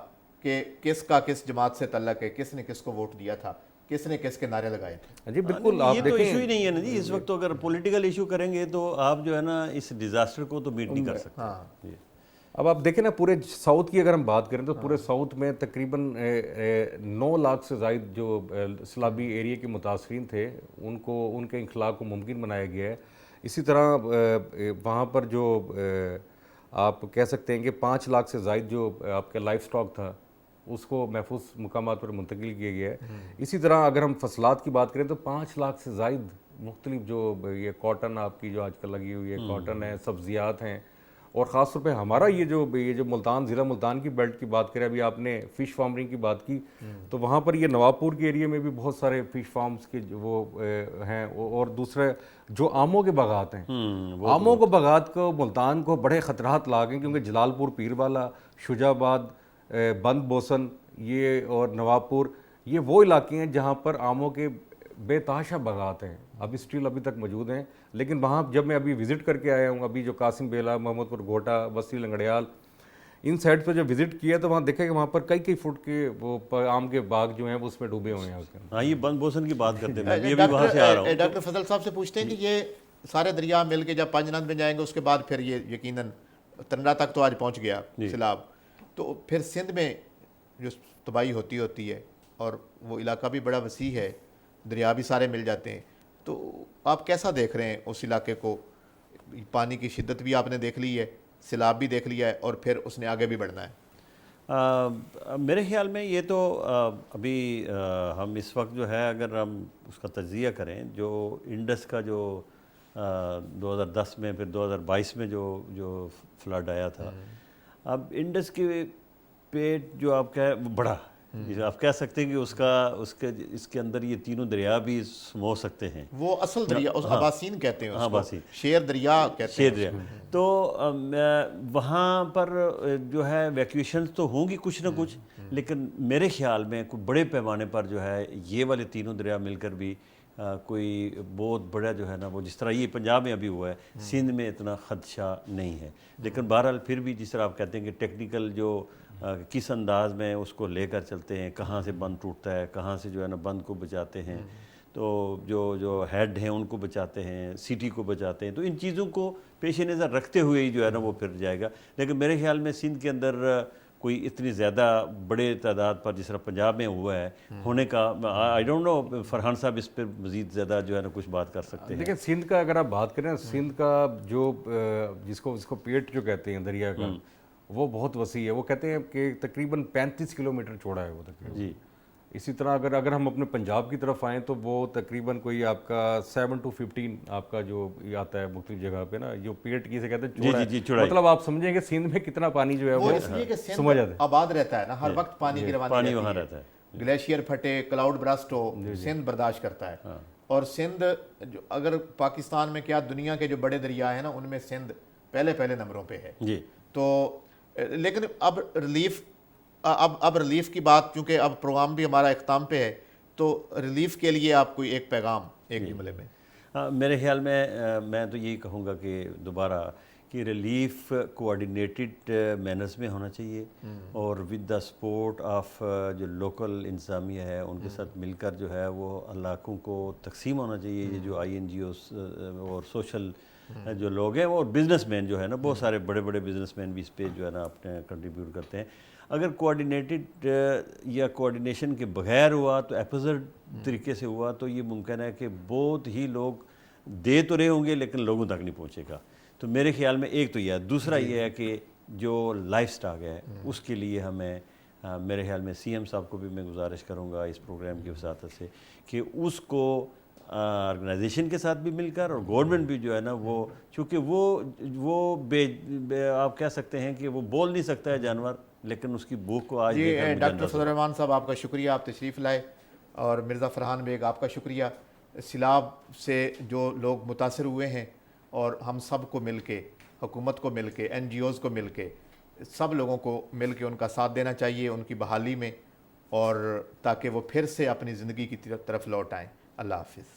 کہ کس کا کس جماعت سے تعلق ہے، کس نے کس کو ووٹ دیا تھا، کس نے کس کے نعرے لگائے تھے. جی بالکل، یہ تو ایشو ہی نہیں ہے نا جی. اس وقت تو اگر پولیٹیکل ایشو کریں گے تو آپ جو ہے نا اس ڈیزاسٹر کو تو بیٹ نہیں کر سکتے. اب آپ دیکھیں نا پورے ساؤتھ کی اگر ہم بات کریں تو پورے ساؤتھ میں تقریباً 9 لاکھ سے زائد جو سیلابی ایریا کے متاثرین تھے ان کے انخلاء کو ممکن بنایا گیا ہے. اسی طرح وہاں پر جو آپ کہہ سکتے ہیں کہ 5 لاکھ سے زائد جو آپ کا لائف سٹاک تھا اس کو محفوظ مقامات پر منتقل کیا گیا ہے. اسی طرح اگر ہم فصلات کی بات کریں تو 5 لاکھ سے زائد مختلف جو یہ کاٹن آپ کی جو آج کل لگی ہوئی ہے، کاٹن ہے، سبزیات ہیں، اور خاص طور پہ ہمارا یہ جو ملتان ضلع ملتان کی بیلٹ کی بات کریں، ابھی آپ نے فش فارمنگ کی بات کی، تو وہاں پر یہ نواب پور کے ایریا میں بھی بہت سارے فش فارمز کے وہ ہیں. اور دوسرے جو آموں کے باغات ہیں، آموں کو باغات کو ملتان کو بڑے خطرات لاگ ہیں، کیونکہ جلال پور، پیر والا، شجاع آباد، بند بوسن یہ اور نواب پور، یہ وہ علاقے ہیں جہاں پر آموں کے بے تحاشا باغات ہیں، ابھی تک موجود ہیں. لیکن وہاں جب میں ابھی وزٹ کر کے آیا ہوں، ابھی جو قاسم بیلا، محمد پور گھوٹا، بستی لنگڑیال، ان سائڈ پہ جب وزٹ کیا تو وہاں دیکھا کہ وہاں پر کئی فٹ کے وہ آم کے باغ جو ہیں وہ اس میں ڈوبے ہوئے ہیں. ہاں یہ بند بوسن کی بات کرتے ہیں، میں ابھی وہاں سے آ رہا ہوں. ڈاکٹر فضل صاحب سے پوچھتے ہیں کہ یہ سارے دریا مل کے جب پنجناد میں جائیں گے اس کے بعد پھر یہ یقیناً ترنڈا تک تو آج پہنچ گیا سیلاب، تو پھر سندھ میں جو تباہی ہوتی ہے اور وہ علاقہ بھی بڑا وسیع ہے, دریا بھی سارے مل جاتے ہیں, تو آپ کیسا دیکھ رہے ہیں اس علاقے کو؟ پانی کی شدت بھی آپ نے دیکھ لی ہے, سیلاب بھی دیکھ لیا ہے, اور پھر اس نے آگے بھی بڑھنا ہے. میرے خیال میں یہ تو ابھی ہم اس وقت جو ہے اگر ہم اس کا تجزیہ کریں, جو انڈس کا جو 2010 میں پھر 2022 میں جو فلڈ آیا تھا, اب انڈس کے پیٹ جو آپ کہہ وہ بڑا, آپ کہہ سکتے ہیں کہ اس کے اندر یہ تینوں دریا بھی سمو سکتے ہیں. وہ اصل دریا اس اباسین کہتے ہیں اس کو, اباسین, شیر دریا کہتے ہیں. شیر دریا. تو وہاں پر جو ہے ویکیویشنز تو ہوں گی کچھ نہ کچھ, لیکن میرے خیال میں کوئی بڑے پیمانے پر جو ہے یہ والے تینوں دریا مل کر بھی کوئی بہت بڑا جو ہے نا وہ جس طرح یہ پنجاب میں ابھی ہوا ہے, سندھ میں اتنا خدشہ نہیں ہے. لیکن بہرحال پھر بھی جس طرح آپ کہتے ہیں کہ ٹیکنیکل جو کس انداز میں اس کو لے کر چلتے ہیں, کہاں سے بند ٹوٹتا ہے, کہاں سے جو ہے نا بند کو بچاتے ہیں, تو جو ہیڈ ہیں ان کو بچاتے ہیں, سٹی کو بچاتے ہیں, تو ان چیزوں کو پیش نظر رکھتے ہوئے ہی جو ہے نا وہ پھر جائے گا. لیکن میرے خیال میں سندھ کے اندر کوئی اتنی زیادہ بڑے تعداد پر جس طرح پنجاب میں ہوا ہے ہونے کا, آئی ڈونٹ نو فرحان صاحب اس پہ مزید زیادہ جو ہے نا کچھ بات کر سکتے ہیں. دیکھیں سندھ کا اگر آپ بات کریں, سندھ کا جو جس کو پیٹ جو کہتے ہیں دریا کا, وہ بہت وسیع ہے. وہ کہتے ہیں کہ تقریباً 35 کلومیٹر چوڑا ہے وہ تقریباً. جی. اسی طرح اگر ہم اپنے پنجاب کی طرف آئیں تو وہ تقریباً کوئی آپ کا 7 to 15 آپ کا جو آتا ہے مختلف جگہ پہ نا, جو پیٹ کی سے کہتے ہیں چوڑا ہے. مطلب آپ سمجھیں کہ سندھ میں کتنا پانی جو ہے وہ اس لیے کہ سندھ آباد رہتا ہے نا, ہر وقت پانی کی روانی وہاں رہتا ہے, گلیشیئر پھٹے, کلاؤڈ برسٹ ہو, سندھ برداشت کرتا ہے. اور سندھ اگر پاکستان میں کیا دنیا کے جو بڑے دریا ہیں نا ان میں سندھ پہلے نمبروں پہ ہے. جی. تو لیکن اب ریلیف کی بات, چونکہ اب پروگرام بھی ہمارا اختتام پہ ہے, تو ریلیف کے لیے آپ کوئی ایک پیغام ایک جملے میں. میرے خیال میں تو یہی کہوں گا کہ دوبارہ کہ ریلیف کوآرڈینیٹڈ مینرز میں ہونا چاہیے, اور ود دا سپورٹ آف جو لوکل انتظامیہ ہے ان کے ساتھ مل کر جو ہے وہ علاقوں کو تقسیم ہونا چاہیے. یہ جو INGOs اور سوشل جو لوگ ہیں اور بزنس مین جو ہے نا, بہت سارے بڑے بڑے بزنس مین بھی اس پہ جو ہے نا اپنے کنٹریبیوٹ کرتے ہیں. اگر کوآرڈینیٹڈ یا کوآرڈینیشن کے بغیر ہوا تو اپوزٹ طریقے سے ہوا تو یہ ممکن ہے کہ بہت ہی لوگ دے تو رہے ہوں گے لیکن لوگوں تک نہیں پہنچے گا. تو میرے خیال میں ایک تو یہ ہے. دوسرا یہ ہے کہ جو لائف سٹاک ہے اس کے لیے ہمیں میرے خیال میں CM صاحب کو بھی میں گزارش کروں گا اس پروگرام کی وساطت سے کہ اس کو آرگنائزیشن کے ساتھ بھی مل کر, اور گورنمنٹ بھی جو ہے نا وہ, چونکہ وہ آپ کہہ سکتے ہیں کہ وہ بول نہیں سکتا ہے جانور, لیکن اس کی بھوک کو آج جی. ڈاکٹر فضل الرحمان صاحب آپ کا شکریہ, آپ تشریف لائے, اور مرزا فرحان بیگ آپ کا شکریہ. سیلاب سے جو لوگ متاثر ہوئے ہیں, اور ہم سب کو مل کے, حکومت کو مل کے, NGOs کو مل کے, سب لوگوں کو مل کے ان کا ساتھ دینا چاہیے ان کی بحالی میں, اور تاکہ وہ پھر سے اپنی زندگی کی طرف لوٹ آئیں. اللہ حافظ.